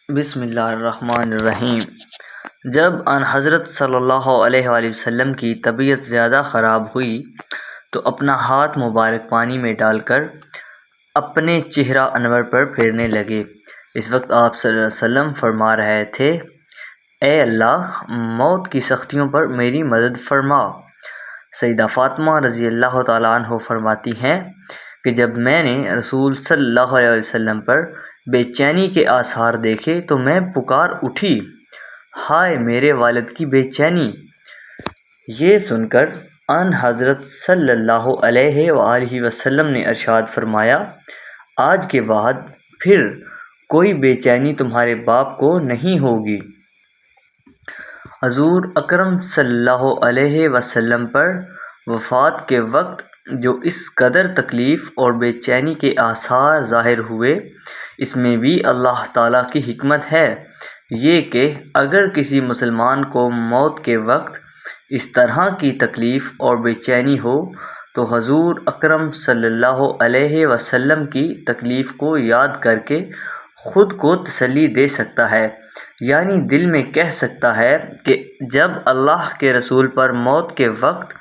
بسم اللہ الرحمن الرحیم۔ جب ان حضرت صلی اللہ علیہ وآلہ وسلم کی طبیعت زیادہ خراب ہوئی تو اپنا ہاتھ مبارک پانی میں ڈال کر اپنے چہرہ انور پر پھیرنے لگے۔ اس وقت آپ صلی اللہ علیہ وسلم فرما رہے تھے، اے اللہ، موت کی سختیوں پر میری مدد فرما۔ سیدہ فاطمہ رضی اللہ تعالیٰ عنہ فرماتی ہیں کہ جب میں نے رسول صلی اللہ علیہ وسلم پر بے چینی کے آثار دیکھے تو میں پکار اٹھی، ہائے میرے والد کی بے چینی۔ یہ سن کر ان حضرت صلی اللہ علیہ وآلہ وسلم نے ارشاد فرمایا، آج کے بعد پھر کوئی بے چینی تمہارے باپ کو نہیں ہوگی۔ حضور اکرم صلی اللہ علیہ وسلم پر وفات کے وقت جو اس قدر تکلیف اور بے چینی کے آثار ظاہر ہوئے، اس میں بھی اللہ تعالیٰ کی حکمت ہے، یہ کہ اگر کسی مسلمان کو موت کے وقت اس طرح کی تکلیف اور بے چینی ہو تو حضور اکرم صلی اللہ علیہ وسلم کی تکلیف کو یاد کر کے خود کو تسلی دے سکتا ہے، یعنی دل میں کہہ سکتا ہے کہ جب اللہ کے رسول پر موت کے وقت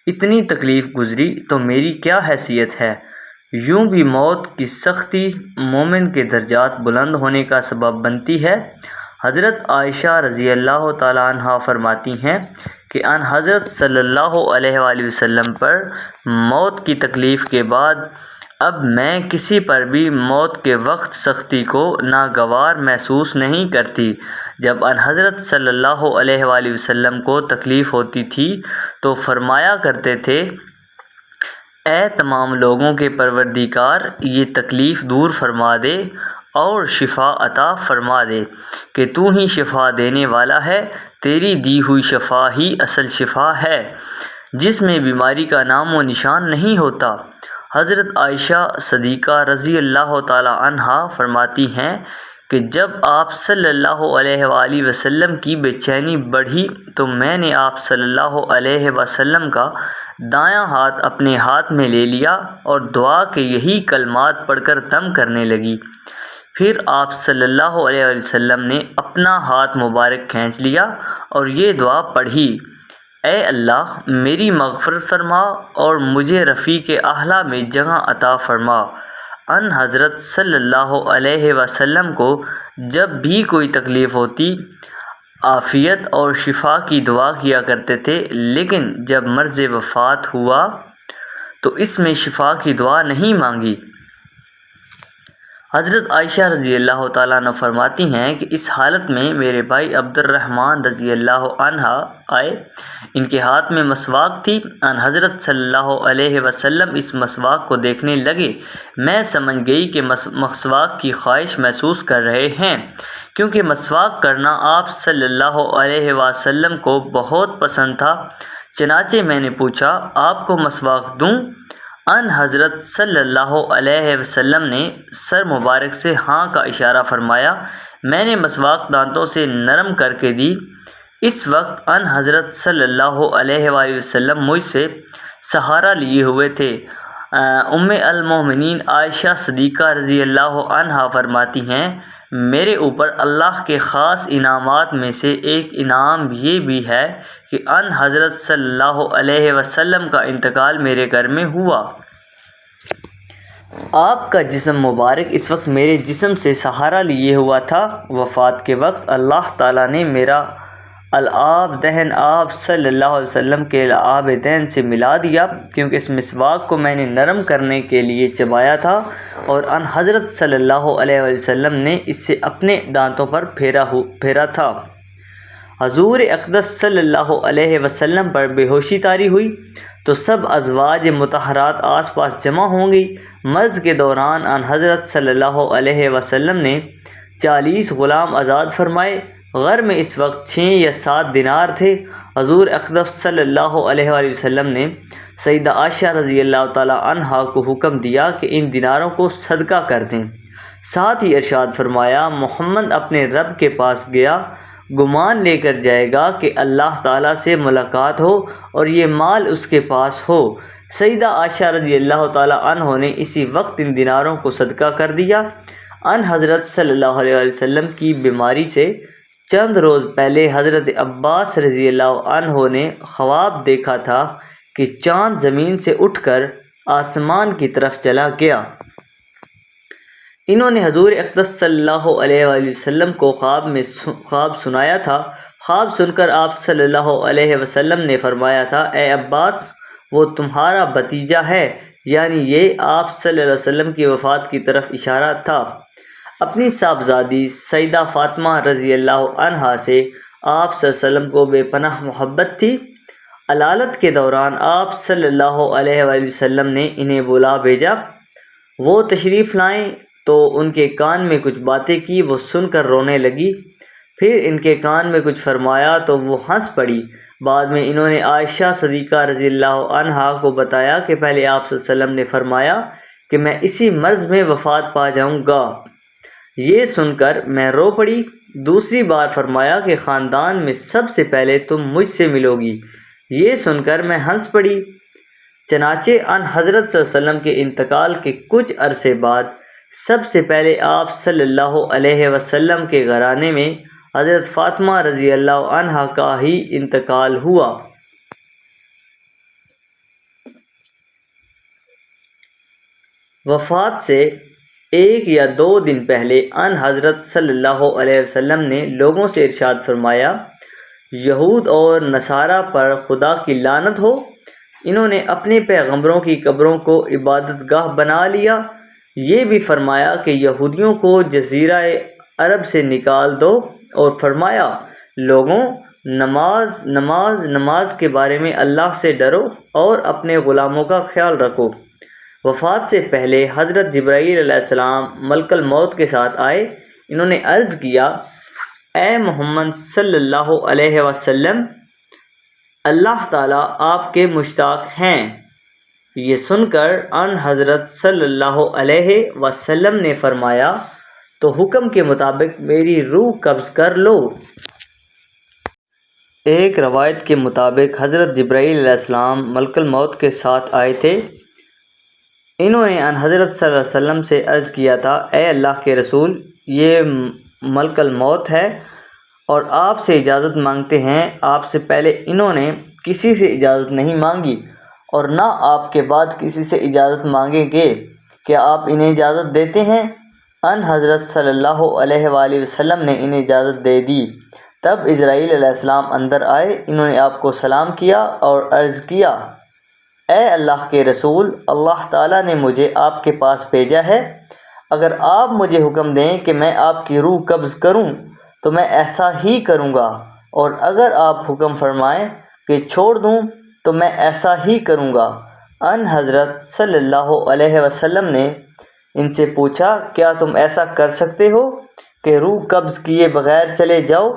اتنی تکلیف گزری تو میری کیا حیثیت ہے۔ یوں بھی موت کی سختی مومن کے درجات بلند ہونے کا سبب بنتی ہے۔ حضرت عائشہ رضی اللہ تعالیٰ عنہا فرماتی ہیں کہ ان حضرت صلی اللہ علیہ وآلہ وسلم پر موت کی تکلیف کے بعد اب میں کسی پر بھی موت کے وقت سختی کو ناگوار محسوس نہیں کرتی۔ جب ان حضرت صلی اللہ علیہ وآلہ وسلم کو تکلیف ہوتی تھی تو فرمایا کرتے تھے، اے تمام لوگوں کے پروردگار، یہ تکلیف دور فرما دے اور شفا عطا فرما دے کہ تو ہی شفا دینے والا ہے، تیری دی ہوئی شفا ہی اصل شفا ہے جس میں بیماری کا نام و نشان نہیں ہوتا۔ حضرت عائشہ صدیقہ رضی اللہ تعالی عنہا فرماتی ہیں کہ جب آپ صلی اللہ علیہ وآلہ وسلم کی بے چینی بڑھی تو میں نے آپ صلی اللہ علیہ وسلم کا دایاں ہاتھ اپنے ہاتھ میں لے لیا اور دعا کے یہی کلمات پڑھ کر دم کرنے لگی۔ پھر آپ صلی اللہ علیہ وسلم نے اپنا ہاتھ مبارک کھینچ لیا اور یہ دعا پڑھی، اے اللہ میری مغفرت فرما اور مجھے رفیق اعلیٰ میں جگہ عطا فرما۔ ان حضرت صلی اللہ علیہ وسلم کو جب بھی کوئی تکلیف ہوتی عافیت اور شفا کی دعا کیا کرتے تھے، لیکن جب مرض وفات ہوا تو اس میں شفا کی دعا نہیں مانگی۔ حضرت عائشہ رضی اللہ تعالیٰ عنہ فرماتی ہیں کہ اس حالت میں میرے بھائی عبد الرحمن رضی اللہ عنہ آئے، ان کے ہاتھ میں مسواک تھی۔ ان حضرت صلی اللہ علیہ وسلم اس مسواک کو دیکھنے لگے، میں سمجھ گئی کہ مسواک کی خواہش محسوس کر رہے ہیں، کیونکہ مسواک کرنا آپ صلی اللہ علیہ وسلم کو بہت پسند تھا۔ چنانچہ میں نے پوچھا، آپ کو مسواک دوں؟ ان حضرت صلی اللہ علیہ وسلم نے سر مبارک سے ہاں کا اشارہ فرمایا۔ میں نے مسواک دانتوں سے نرم کر کے دی۔ اس وقت ان حضرت صلی اللہ علیہ وآلہ وسلم مجھ سے سہارا لیے ہوئے تھے۔ ام المومنین عائشہ صدیقہ رضی اللہ عنہا فرماتی ہیں، میرے اوپر اللہ کے خاص انعامات میں سے ایک انعام یہ بھی ہے کہ ان حضرت صلی اللہ علیہ وسلم کا انتقال میرے گھر میں ہوا۔ آپ کا جسم مبارک اس وقت میرے جسم سے سہارا لیے ہوا تھا۔ وفات کے وقت اللہ تعالیٰ نے میرا العاب دہن آپ صلی اللہ علیہ وسلم کے العاب دہن سے ملا دیا، کیونکہ اس مسواک کو میں نے نرم کرنے کے لیے چبایا تھا اور ان حضرت صلی اللہ علیہ وسلم نے اس سے اپنے دانتوں پر پھیرا تھا۔ حضور اقدس صلی اللہ علیہ وسلم پر بے ہوشی طاری ہوئی تو سب ازواج مطہرات آس پاس جمع ہوں گی۔ مرض کے دوران ان حضرت صلی اللہ علیہ وسلم نے 40 غلام آزاد فرمائے۔ گھر میں اس وقت 6 یا 7 دینار تھے۔ حضور اقدس صلی اللہ علیہ وآلہ وسلم نے سیدہ عائشہ رضی اللہ تعالیٰ عنہا کو حکم دیا کہ ان دیناروں کو صدقہ کر دیں۔ ساتھ ہی ارشاد فرمایا، محمد اپنے رب کے پاس گیا، گمان لے کر جائے گا کہ اللہ تعالیٰ سے ملاقات ہو اور یہ مال اس کے پاس ہو۔ سیدہ عائشہ رضی اللہ تعالیٰ عنہ نے اسی وقت ان دیناروں کو صدقہ کر دیا۔ ان حضرت صلی اللہ علیہ وسلم کی بیماری سے چند روز پہلے حضرت عباس رضی اللہ عنہ نے خواب دیکھا تھا کہ چاند زمین سے اٹھ کر آسمان کی طرف چلا گیا۔ انہوں نے حضور اقدس صلی اللہ علیہ وآلہ وسلم کو خواب سنایا تھا۔ خواب سن کر آپ صلی اللہ علیہ وسلم نے فرمایا تھا، اے عباس، وہ تمہارا بھتیجا ہے، یعنی یہ آپ صلی اللہ علیہ وسلم کی وفات کی طرف اشارہ تھا۔ اپنی صاحبزادی سیدہ فاطمہ رضی اللہ عنہا سے آپ صلی اللہ علیہ وسلم کو بے پناہ محبت تھی۔ علالت کے دوران آپ صلی اللہ علیہ وآلہ وسلم نے انہیں بلا بھیجا، وہ تشریف لائیں تو ان کے کان میں کچھ باتیں کی، وہ سن کر رونے لگی۔ پھر ان کے کان میں کچھ فرمایا تو وہ ہنس پڑی۔ بعد میں انہوں نے عائشہ صدیقہ رضی اللہ عنہا کو بتایا کہ پہلے آپ صلی اللہ علیہ وسلم نے فرمایا کہ میں اسی مرض میں وفات پا جاؤں گا۔ یہ سن کر میں رو پڑی۔ دوسری بار فرمایا کہ خاندان میں سب سے پہلے تم مجھ سے ملو گی۔ یہ سن کر میں ہنس پڑی۔ چنانچہ ان حضرت صلی اللہ علیہ وسلم کے انتقال کے کچھ عرصے بعد سب سے پہلے آپ صلی اللہ علیہ وسلم کے گھرانے میں حضرت فاطمہ رضی اللہ عنہا کا ہی انتقال ہوا۔ وفات سے ایک یا دو دن پہلے ان حضرت صلی اللہ علیہ وسلم نے لوگوں سے ارشاد فرمایا، یہود اور نصارہ پر خدا کی لعنت ہو، انہوں نے اپنے پیغمبروں کی قبروں کو عبادت گاہ بنا لیا۔ یہ بھی فرمایا کہ یہودیوں کو جزیرہ عرب سے نکال دو، اور فرمایا، لوگوں، نماز نماز نماز کے بارے میں اللہ سے ڈرو اور اپنے غلاموں کا خیال رکھو۔ وفات سے پہلے حضرت جبرائیل علیہ السلام ملک الموت کے ساتھ آئے۔ انہوں نے عرض کیا، اے محمد صلی اللہ علیہ وسلم، اللہ تعالیٰ آپ کے مشتاق ہیں۔ یہ سن کر ان حضرت صلی اللہ علیہ وسلم نے فرمایا، تو حکم کے مطابق میری روح قبض کر لو۔ ایک روایت کے مطابق حضرت جبرائیل علیہ السلام ملک الموت کے ساتھ آئے تھے۔ انہوں نے ان حضرت صلی اللہ علیہ وسلم سے عرض کیا تھا، اے اللہ کے رسول، یہ ملک الموت ہے اور آپ سے اجازت مانگتے ہیں۔ آپ سے پہلے انہوں نے کسی سے اجازت نہیں مانگی اور نہ آپ کے بعد کسی سے اجازت مانگیں گے۔ کیا آپ انہیں اجازت دیتے ہیں؟ ان حضرت صلی اللہ علیہ وآلہ وسلم نے انہیں اجازت دے دی۔ تب اسرائیل علیہ السلام اندر آئے۔ انہوں نے آپ کو سلام کیا اور عرض کیا، اے اللہ کے رسول، اللہ تعالیٰ نے مجھے آپ کے پاس بھیجا ہے۔ اگر آپ مجھے حکم دیں کہ میں آپ کی روح قبض کروں تو میں ایسا ہی کروں گا، اور اگر آپ حکم فرمائیں کہ چھوڑ دوں تو میں ایسا ہی کروں گا۔ ان حضرت صلی اللہ علیہ وسلم نے ان سے پوچھا، کیا تم ایسا کر سکتے ہو کہ روح قبض کیے بغیر چلے جاؤ؟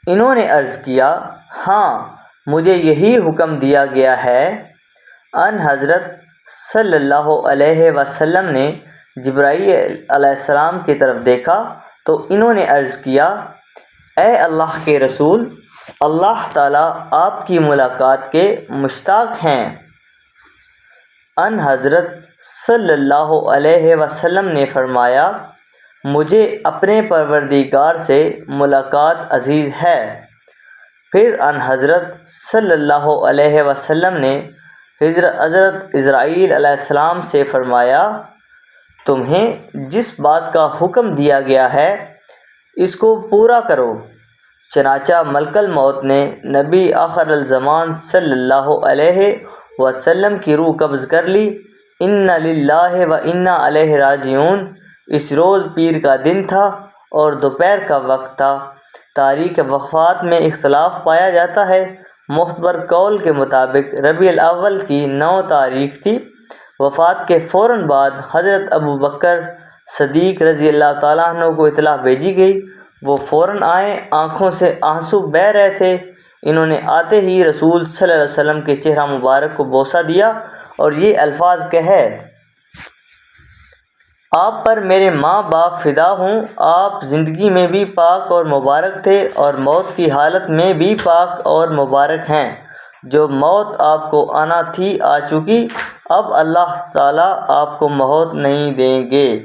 انہوں نے عرض کیا، ہاں، مجھے یہی حکم دیا گیا ہے۔ ان حضرت صلی اللہ علیہ وسلم نے جبرائیل علیہ السلام کی طرف دیکھا تو انہوں نے عرض کیا، اے اللہ کے رسول، اللہ تعالیٰ آپ کی ملاقات کے مشتاق ہیں۔ ان حضرت صلی اللہ علیہ وسلم نے فرمایا، مجھے اپنے پروردگار سے ملاقات عزیز ہے۔ پھر ان حضرت صلی اللہ علیہ وسلم نے حضرت اسرائیل علیہ السلام سے فرمایا، تمہیں جس بات کا حکم دیا گیا ہے اس کو پورا کرو۔ چنانچہ ملک الموت نے نبی آخر الزمان صلی اللہ علیہ وسلم کی روح قبض کر لی۔ انا للہ و انا الیہ راجعون۔ اس روز پیر کا دن تھا اور دوپہر کا وقت تھا۔ تاریخ وفات میں اختلاف پایا جاتا ہے۔ معتبر قول کے مطابق ربیع الاول کی 9 تاریخ تھی۔ وفات کے فوراً بعد حضرت ابو بکر صدیق رضی اللہ تعالیٰ عنہ کو اطلاع بھیجی گئی۔ وہ فوراً آئے، آنکھوں سے آنسو بہہ رہے تھے۔ انہوں نے آتے ہی رسول صلی اللہ علیہ وسلم کے چہرہ مبارک کو بوسہ دیا اور یہ الفاظ کہے، آپ پر میرے ماں باپ فدا ہوں، آپ زندگی میں بھی پاک اور مبارک تھے اور موت کی حالت میں بھی پاک اور مبارک ہیں۔ جو موت آپ کو آنا تھی آ چکی، اب اللہ تعالیٰ آپ کو موت نہیں دیں گے۔